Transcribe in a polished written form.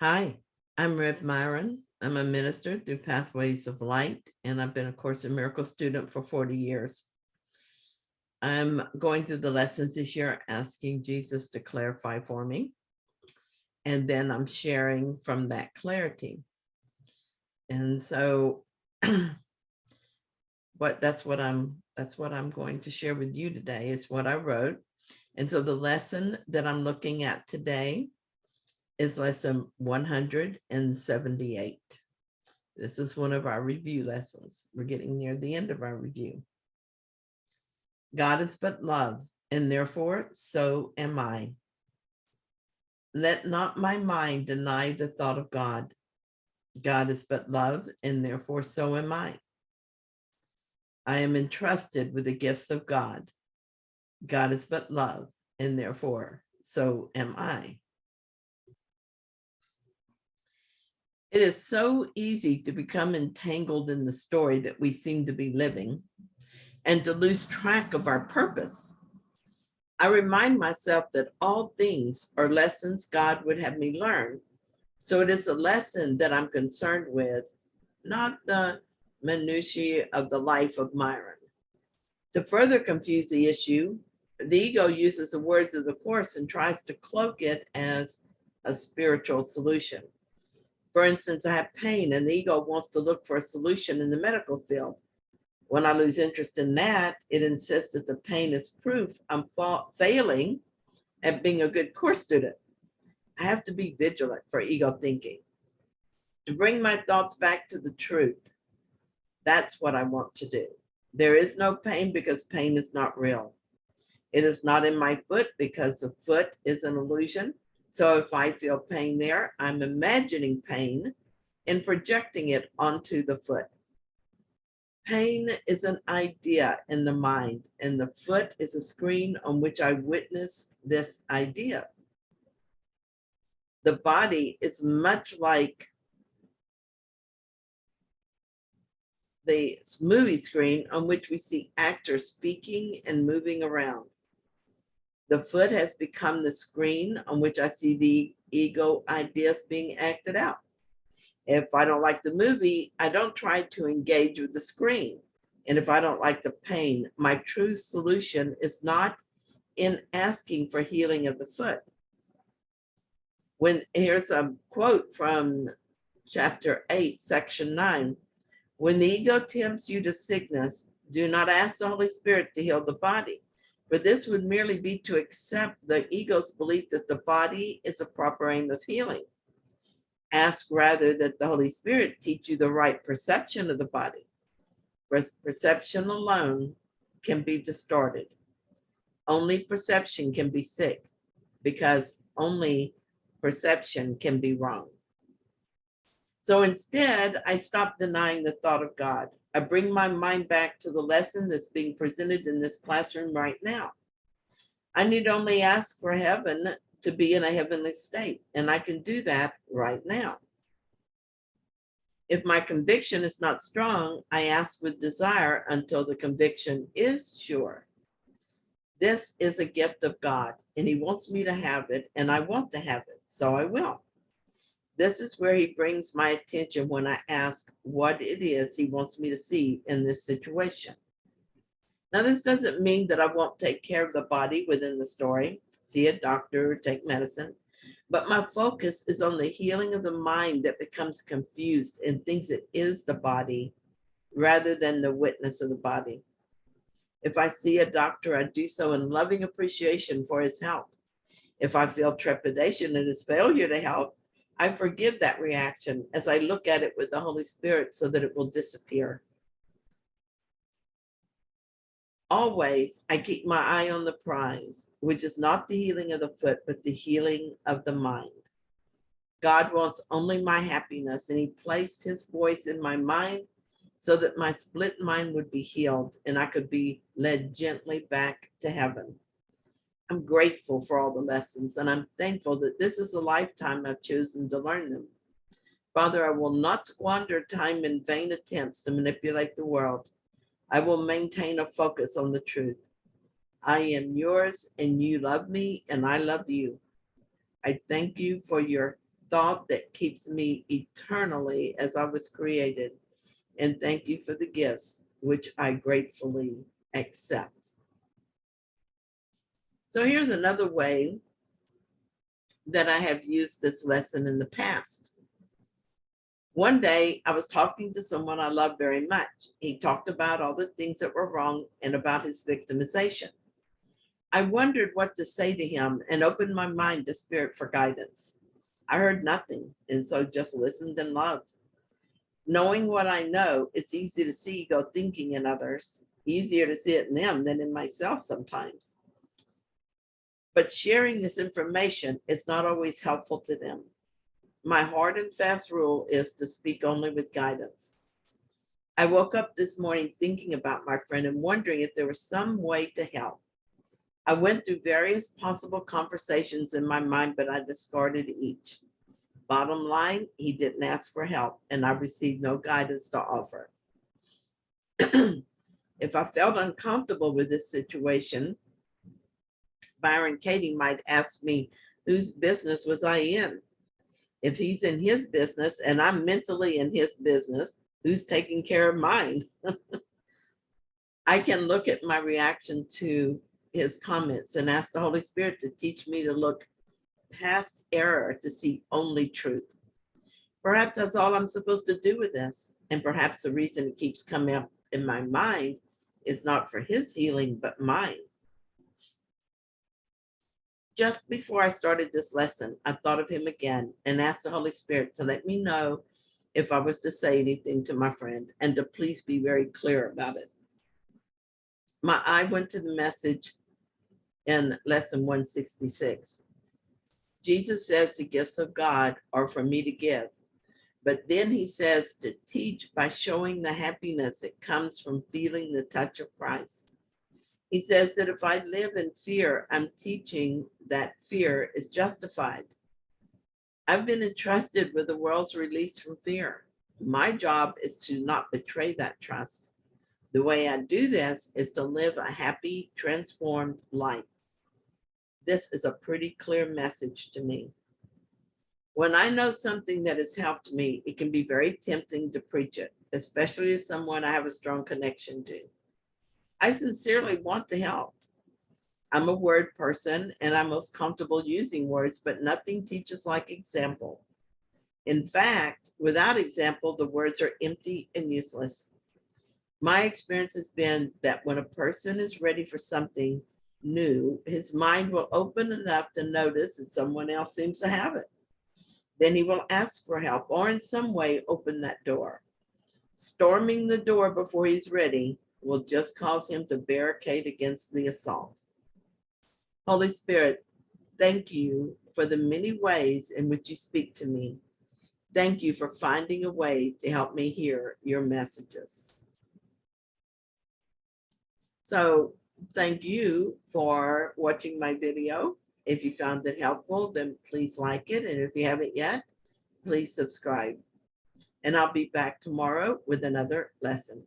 Hi, I'm Rev Myron. I'm a minister through Pathways of Light, and I've been a Course in Miracles student for 40 years. I'm going through the lessons this year, asking Jesus to clarify for me. And then I'm sharing from that clarity. And so that's what I'm going to share with you today is what I wrote. And so the lesson that I'm looking at today is lesson 178. This is one of our review lessons. We're getting near the end of our review. God is but love, and therefore so am I. Let not my mind deny the thought of God. God is but love, and therefore so am I. I am entrusted with the gifts of God. God is but love, and therefore so am I. It is so easy to become entangled in the story that we seem to be living and to lose track of our purpose. I remind myself that all things are lessons God would have me learn. So it is a lesson that I'm concerned with, not the minutiae of the life of Myron. To further confuse the issue, the ego uses the words of the Course and tries to cloak it as a spiritual solution. For instance, I have pain and the ego wants to look for a solution in the medical field. When I lose interest in that, it insists that the pain is proof I'm failing at being a good course student. I have to be vigilant for ego thinking, to bring my thoughts back to the truth. That's what I want to do. There is no pain because pain is not real. It is not in my foot because the foot is an illusion. So if I feel pain there, I'm imagining pain and projecting it onto the foot. Pain is an idea in the mind, and the foot is a screen on which I witness this idea. The body is much like the movie screen on which we see actors speaking and moving around. The foot has become the screen on which I see the ego ideas being acted out. If I don't like the movie, I don't try to engage with the screen. And if I don't like the pain, my true solution is not in asking for healing of the foot. Here's a quote from chapter 8, section 9. When the ego tempts you to sickness, do not ask the Holy Spirit to heal the body, for this would merely be to accept the ego's belief that the body is a proper aim of healing. Ask rather that the Holy Spirit teach you the right perception of the body. Perception alone can be distorted. Only perception can be sick, because only perception can be wrong. So instead, I stop denying the thought of God. I bring my mind back to the lesson that's being presented in this classroom right now. I need only ask for heaven to be in a heavenly state, and I can do that right now. If my conviction is not strong, I ask with desire until the conviction is sure. This is a gift of God, and He wants me to have it, and I want to have it, so I will. This is where He brings my attention when I ask what it is He wants me to see in this situation. Now, this doesn't mean that I won't take care of the body within the story, see a doctor, or take medicine, but my focus is on the healing of the mind that becomes confused and thinks it is the body rather than the witness of the body. If I see a doctor, I do so in loving appreciation for his help. If I feel trepidation at his failure to help, I forgive that reaction as I look at it with the Holy Spirit so that it will disappear. Always, I keep my eye on the prize, which is not the healing of the foot, but the healing of the mind. God wants only my happiness, and He placed His voice in my mind so that my split mind would be healed and I could be led gently back to heaven. I'm grateful for all the lessons, and I'm thankful that this is a lifetime I've chosen to learn them. Father, I will not squander time in vain attempts to manipulate the world. I will maintain a focus on the truth. I am yours, and you love me, and I love you. I thank you for your thought that keeps me eternally as I was created. And thank you for the gifts, which I gratefully accept. So here's another way that I have used this lesson in the past. One day I was talking to someone I love very much. He talked about all the things that were wrong and about his victimization. I wondered what to say to him and opened my mind to Spirit for guidance. I heard nothing, and so just listened and loved. Knowing what I know, it's easy to see ego thinking in others, easier to see it in them than in myself sometimes. But sharing this information is not always helpful to them. My hard and fast rule is to speak only with guidance. I woke up this morning thinking about my friend and wondering if there was some way to help. I went through various possible conversations in my mind, but I discarded each. Bottom line, he didn't ask for help, and I received no guidance to offer. If I felt uncomfortable with this situation, Byron Katie might ask me, whose business was I in? If he's in his business and I'm mentally in his business, who's taking care of mine? I can look at my reaction to his comments and ask the Holy Spirit to teach me to look past error to see only truth. Perhaps that's all I'm supposed to do with this. And perhaps the reason it keeps coming up in my mind is not for his healing, but mine. Just before I started this lesson, I thought of him again and asked the Holy Spirit to let me know if I was to say anything to my friend and to please be very clear about it. My eye went to the message in lesson 166. Jesus says the gifts of God are for me to give, but then he says to teach by showing the happiness that comes from feeling the touch of Christ. He says that if I live in fear, I'm teaching that fear is justified. I've been entrusted with the world's release from fear. My job is to not betray that trust. The way I do this is to live a happy, transformed life. This is a pretty clear message to me. When I know something that has helped me, it can be very tempting to preach it, especially to someone I have a strong connection to. I sincerely want to help. I'm a word person and I'm most comfortable using words, but nothing teaches like example. In fact, without example, the words are empty and useless. My experience has been that when a person is ready for something new, his mind will open enough to notice that someone else seems to have it. Then he will ask for help or in some way open that door. Storming the door before he's ready will just cause him to barricade against the assault. Holy Spirit, thank you for the many ways in which you speak to me. Thank you for finding a way to help me hear your messages. So thank you for watching my video. If you found it helpful, then please like it. And if you haven't yet, please subscribe. And I'll be back tomorrow with another lesson.